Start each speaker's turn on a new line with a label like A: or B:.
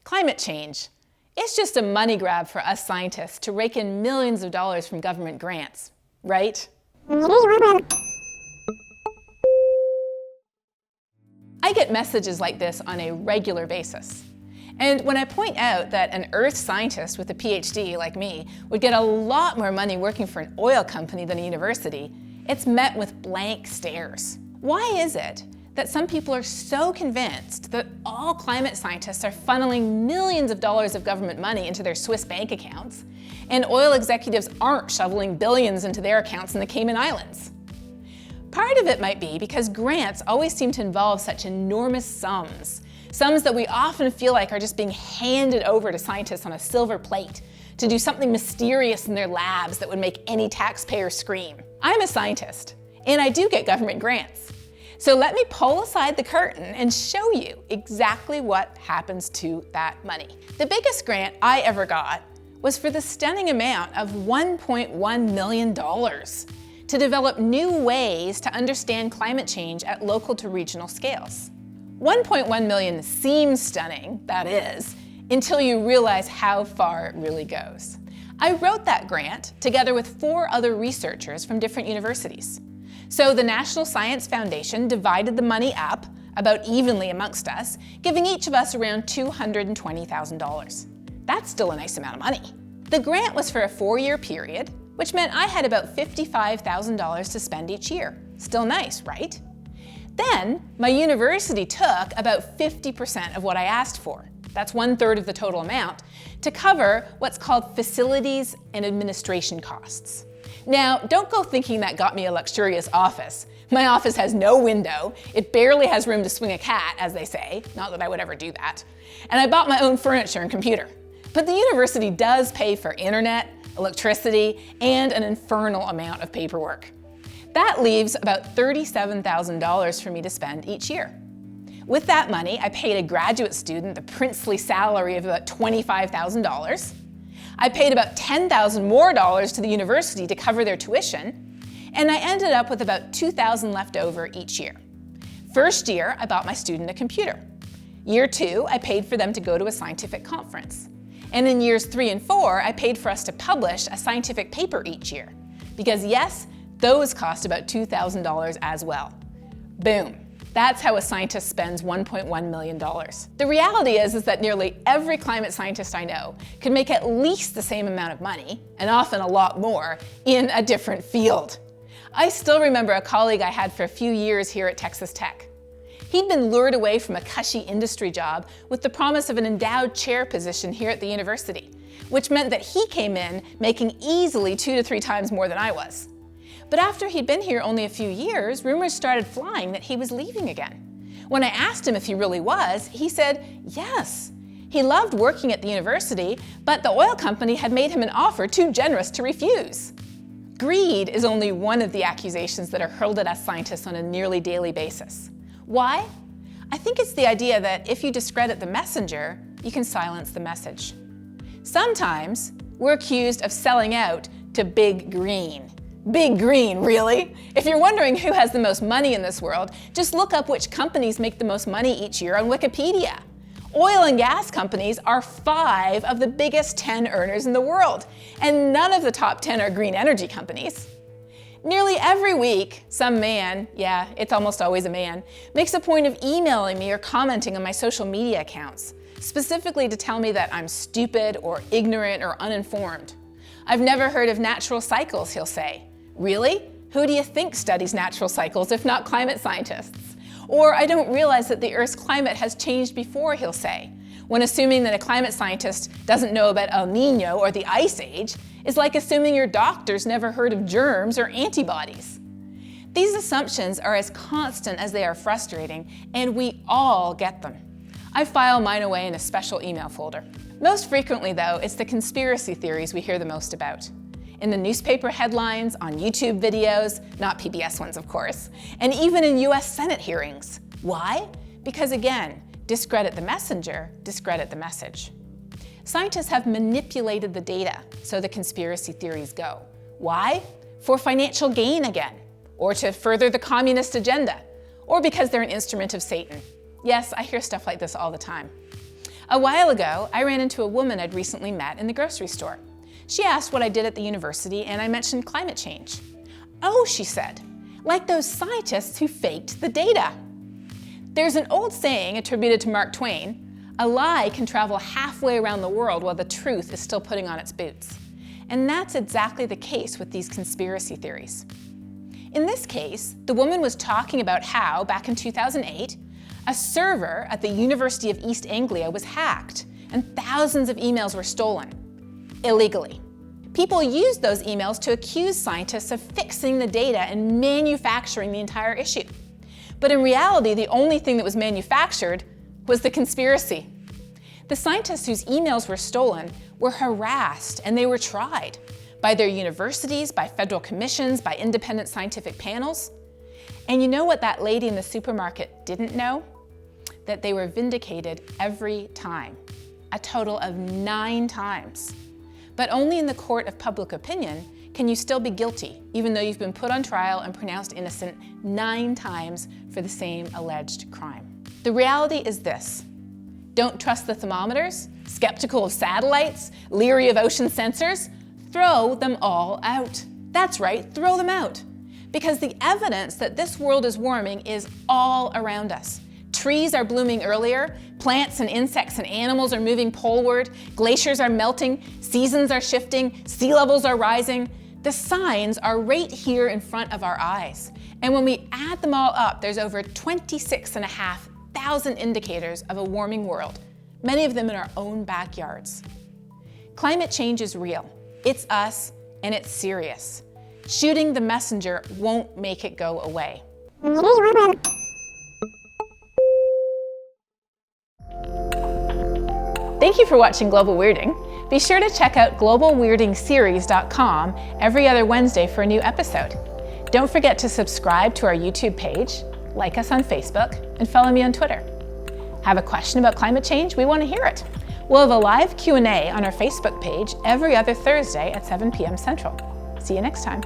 A: Climate change. It's just a money grab for us scientists to rake in millions of dollars from government grants, right? I get messages like this on a regular basis. And when I point out that an earth scientist with a PhD like me would get a lot more money working for an oil company than a university, it's met with blank stares. Why is it that some people are so convinced that all climate scientists are funneling millions of dollars of government money into their Swiss bank accounts, and oil executives aren't shoveling billions into their accounts in the Cayman Islands? Part of it might be because grants always seem to involve such enormous sums that we often feel like are just being handed over to scientists on a silver plate to do something mysterious in their labs that would make any taxpayer scream. I'm a scientist, and I do get government grants. So let me pull aside the curtain and show you exactly what happens to that money. The biggest grant I ever got was for the stunning amount of $1.1 million to develop new ways to understand climate change at local to regional scales. 1.1 million seems stunning, that is, until you realize how far it really goes. I wrote that grant together with 4 other researchers from different universities. So the National Science Foundation divided the money up about evenly amongst us, giving each of us around $220,000. That's still a nice amount of money. The grant was for a 4-year period, which meant I had about $55,000 to spend each year. Still nice, right? Then my university took about 50% of what I asked for. That's 1/3 of the total amount, to cover what's called facilities and administration costs. Now, don't go thinking that got me a luxurious office. My office has no window, it barely has room to swing a cat, as they say, not that I would ever do that, and I bought my own furniture and computer. But the university does pay for internet, electricity, and an infernal amount of paperwork. That leaves about $37,000 for me to spend each year. With that money, I paid a graduate student the princely salary of about $25,000. I paid about $10,000 more to the university to cover their tuition, and I ended up with about $2,000 left over each year. First year, I bought my student a computer. Year 2, I paid for them to go to a scientific conference. And in years 3 and 4, I paid for us to publish a scientific paper each year. Because yes, those cost about $2,000 as well. Boom. That's how a scientist spends $1.1 million. The reality is that nearly every climate scientist I know can make at least the same amount of money, and often a lot more, in a different field. I still remember a colleague I had for a few years here at Texas Tech. He'd been lured away from a cushy industry job with the promise of an endowed chair position here at the university, which meant that he came in making easily 2 to 3 times more than I was. But after he'd been here only a few years, rumors started flying that he was leaving again. When I asked him if he really was, he said yes. He loved working at the university, but the oil company had made him an offer too generous to refuse. Greed is only one of the accusations that are hurled at us scientists on a nearly daily basis. Why? I think it's the idea that if you discredit the messenger, you can silence the message. Sometimes we're accused of selling out to Big Green. Big Green, really? If you're wondering who has the most money in this world, just look up which companies make the most money each year on Wikipedia. Oil and gas companies are 5 of the biggest 10 earners in the world, and none of the top 10 are green energy companies. Nearly every week, some man, yeah, it's almost always a man, makes a point of emailing me or commenting on my social media accounts, specifically to tell me that I'm stupid or ignorant or uninformed. I've never heard of natural cycles, he'll say. Really? Who do you think studies natural cycles if not climate scientists? Or I don't realize that the Earth's climate has changed before, he'll say, when assuming that a climate scientist doesn't know about El Nino or the Ice Age is like assuming your doctor's never heard of germs or antibodies. These assumptions are as constant as they are frustrating, and we all get them. I file mine away in a special email folder. Most frequently, though, it's the conspiracy theories we hear the most about. In the newspaper headlines, on YouTube videos, not PBS ones of course, and even in US Senate hearings. Why? Because again, discredit the messenger, discredit the message. Scientists have manipulated the data so the conspiracy theories go. Why? For financial gain again, or to further the communist agenda, or because they're an instrument of Satan. Yes, I hear stuff like this all the time. A while ago, I ran into a woman I'd recently met in the grocery store. She asked what I did at the university, and I mentioned climate change. "Oh," she said, "like those scientists who faked the data." There's an old saying attributed to Mark Twain, "A lie can travel halfway around the world while the truth is still putting on its boots." And that's exactly the case with these conspiracy theories. In this case, the woman was talking about how, back in 2008, a server at the University of East Anglia was hacked and thousands of emails were stolen, illegally. People used those emails to accuse scientists of fixing the data and manufacturing the entire issue. But in reality, the only thing that was manufactured was the conspiracy. The scientists whose emails were stolen were harassed and they were tried by their universities, by federal commissions, by independent scientific panels. And you know what that lady in the supermarket didn't know? That they were vindicated every time, a total of 9 times. But only in the court of public opinion can you still be guilty, even though you've been put on trial and pronounced innocent 9 times for the same alleged crime. The reality is this: don't trust the thermometers, skeptical of satellites, leery of ocean sensors, throw them all out. That's right, throw them out. Because the evidence that this world is warming is all around us. Trees are blooming earlier, plants and insects and animals are moving poleward, glaciers are melting, seasons are shifting, sea levels are rising. The signs are right here in front of our eyes. And when we add them all up, there's over 26,500 indicators of a warming world, many of them in our own backyards. Climate change is real. It's us, and it's serious. Shooting the messenger won't make it go away. Thank you for watching Global Weirding. Be sure to check out globalweirdingseries.com every other Wednesday for a new episode. Don't forget to subscribe to our YouTube page, like us on Facebook, and follow me on Twitter. Have a question about climate change? We want to hear it. We'll have a live Q&A on our Facebook page every other Thursday at 7 p.m. Central. See you next time.